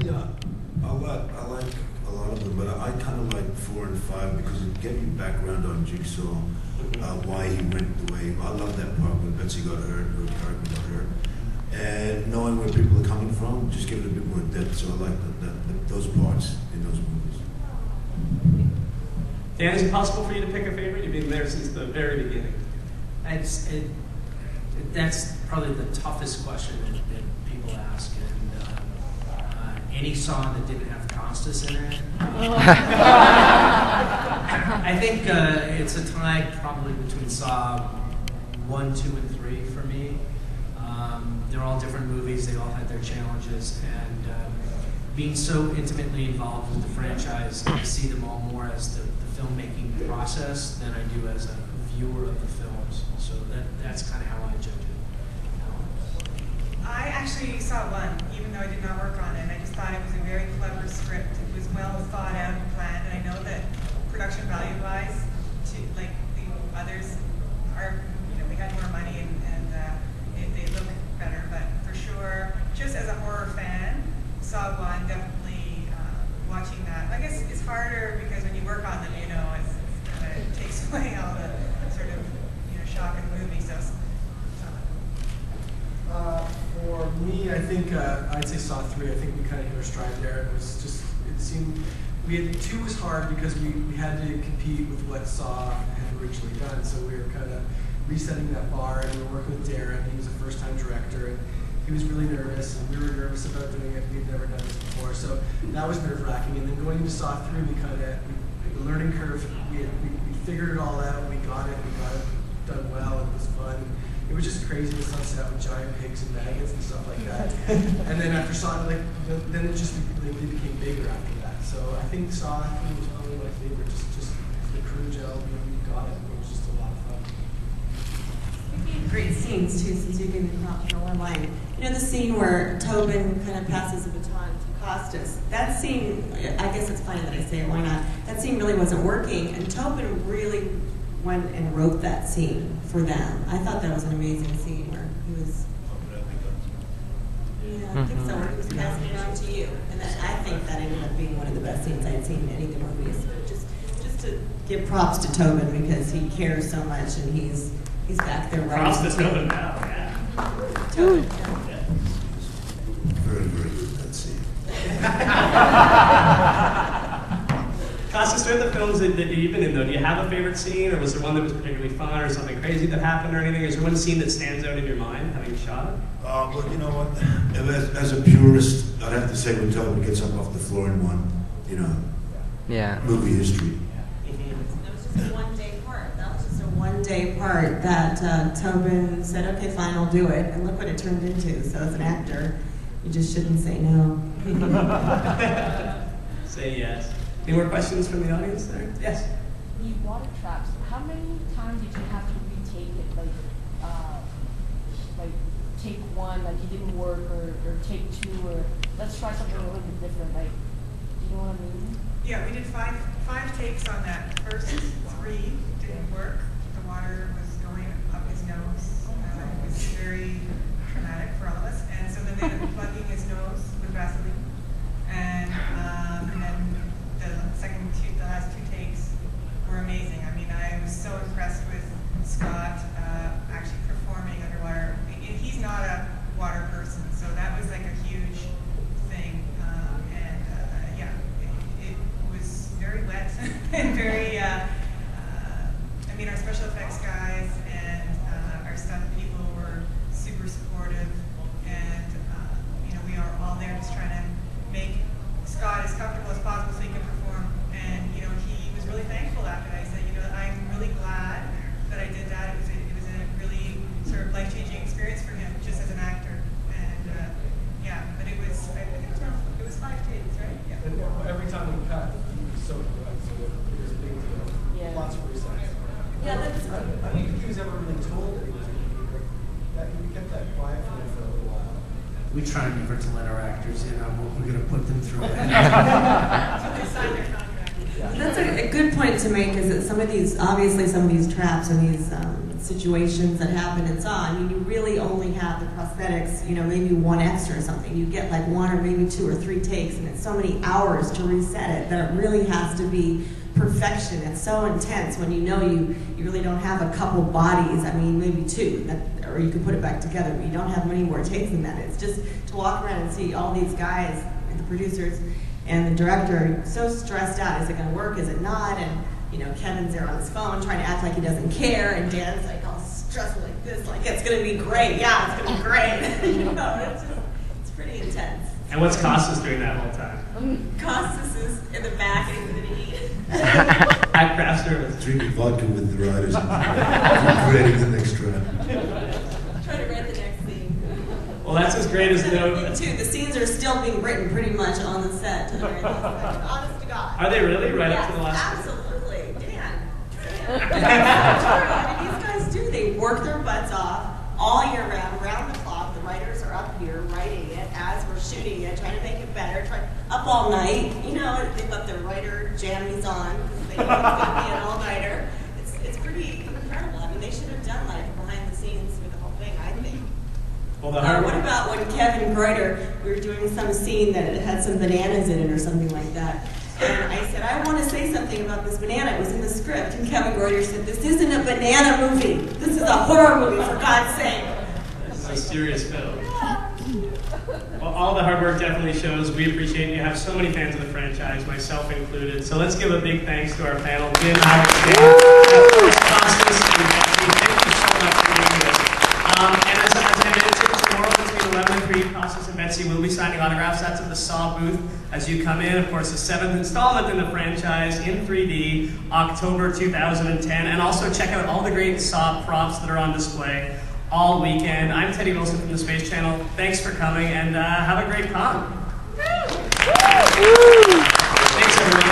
Yeah, I like a lot of them, but I kind of like 4 and 5 because it gave you background on Jigsaw, why he went the way. I love that part when Betsy got hurt, or the character got hurt, and knowing where people are coming from, just give it a bit more depth. So I like those parts in those movies. Dan, is it possible for you to pick a favorite? You've been there since the very beginning. That's probably the toughest question that people ask. And any song that didn't have Costas in it. I think it's a tie probably between Saw 1, 2, and 3 for me. They're all different movies. They all had their challenges. And being so intimately involved with the franchise, I see them all more as the filmmaking process than I do as a viewer of the films. So that's kind of how I judge it. I actually saw 1, even though I did not work on it. I just thought it was a very clever script. It was well thought out and planned, and I know that production value-wise, like the others are, we had more money and they look better, but for sure, just as a horror fan, Saw 1 definitely watching that. I guess it's harder because when you work on them, it takes away all the sort of shock of the movie. For me, I think I'd say Saw 3. I think we kind of hit our stride there. It seemed 2 was hard because we had to compete with what Saw had originally done. So we were kind of resetting that bar, and we were working with Darren. He was a first-time director, and he was really nervous, and we were nervous about doing it. We'd never done this before, so that was nerve-wracking. And then going into Saw 3, the learning curve. We figured it all out. We got it done well. It was fun. It was just crazy to sunset with giant pigs and maggots and stuff like that. And then after Saw, then it just it became bigger after that. So I think Saw 3 was probably my favorite. Just the crew gel, we got it. It was just a lot of fun. Great scenes too, since you gave me props for one line. The scene where Tobin kind of passes the baton to Costas. That scene, I guess it's funny that I say it. Why not? That scene really wasn't working, and Tobin really went and wrote that scene for them. I thought that was an amazing scene where he was. Yeah, I think so. He was passing it on to you, and I think that ended up being one of the best scenes I'd seen in any of the movies. But just to give props to Tobin because he cares so much, and he's back there writing. Props to Tobin now, yeah. Tobin. Yeah. Very, very good that scene. Costas, through the films that you've been in, though, do you have a favorite scene, or was there one that was particularly fun, or something crazy that happened, or anything? Is there one scene that stands out in your mind, having shot it? Well, you know what? As a purist, I'd have to say when Tobin gets up off the floor in one, movie history. That was just a one-day part. That was just a one-day part that Tobin said, "Okay, fine, I'll do it," and look what it turned into. So as an actor, you just shouldn't say no. Say yes. Any more questions from the audience there? Yes? The water traps, how many times did you have to retake it? Like take 1, like it didn't work, or take 2, or let's try something a little bit different. Like, do you know what I mean? Yeah, we did five takes on that. First 3 didn't work. The water was going up his nose. It was very traumatic for all of us. And so then they ended up plugging his nose with Vaseline. And then the last 2 takes were amazing. I mean, I was so impressed with Scott actually performing underwater. He's not a water person, so that was like a huge thing. It was very wet and very. Our special effects guys and our stunt people were super supportive, and we are all there just trying to make Scott as comfortable as possible so he can perform. And he was really thankful after that. He said, I'm really glad that I did that. It was a really sort of life-changing experience for him, just as an actor. And but it was 5 takes, right? Yeah. And every time we cut, he was so good. So it was a big deal. Yeah. Lots of resets. Yeah, that's. I don't think he was ever really told that he was going to be great. We kept that quiet from him for a little while. We try never to let our actors in on what we're going to put them through. So they signed their contract. That's a good point to make. Is that some of these traps and these situations that happen in Saw. I mean, you really only have the prosthetics, you know, maybe one extra or something. You get like 1 or maybe 2 or 3 takes, and it's so many hours to reset it that it really has to be perfection. It's so intense when you know you really don't have a couple bodies. I mean, maybe 2, or you can put it back together, but you don't have many more takes than that. It's just to walk around and see all these guys, the producers and the director, so stressed out. Is it going to work? Is it not? And you know, Kevin's there on his phone trying to act like he doesn't care, and Dan's like all stressful like this, like it's going to be great. Yeah, it's going to be great. You know, it's pretty intense. And what's Costas doing that whole time? Costas is in the back and he's going to eat. At craft service. Drinking vodka with the writers and creating the next draft. Trying to write the next scene. Well, that's as great as The too. The scenes are still being written pretty much on the set to the very last second. Honest to God. Are they really? Right Yes, up to the last absolutely. Dan. I mean, these guys do. They work their butts off all year round the clock. The writers are up here writing it as we're shooting it, trying to make it better, up all night. You know, they've got their writer jammies on because they know it's going to be an all-nighter. It's pretty incredible. I mean, they should have done like behind the scenes with the whole thing, I think. Well, the hard What about when Kevin Greuter, we were doing some scene that it had some bananas in it or something like that. And I said, I want to say something about this banana. It was in the script. And Kevin Greuter said, this isn't a banana movie. This is a horror movie, for God's sake. This is a serious film. Well, all the hard work definitely shows. We appreciate it. You have so many fans of the franchise, myself included. So let's give a big thanks to our panel, Jim, Alex, Dan, Costas, and Betsy. Thank you so much for doing this. And as I mentioned, tomorrow between 11 and 3, Costas and Betsy will be signing autographs. That's at the Saw booth as you come in. Of course, the 7th installment in the franchise in 3D, October 2010. And also check out all the great Saw props that are on display all weekend. I'm Teddy Wilson from the Space Channel. Thanks for coming, and have a great con. Thanks, everyone.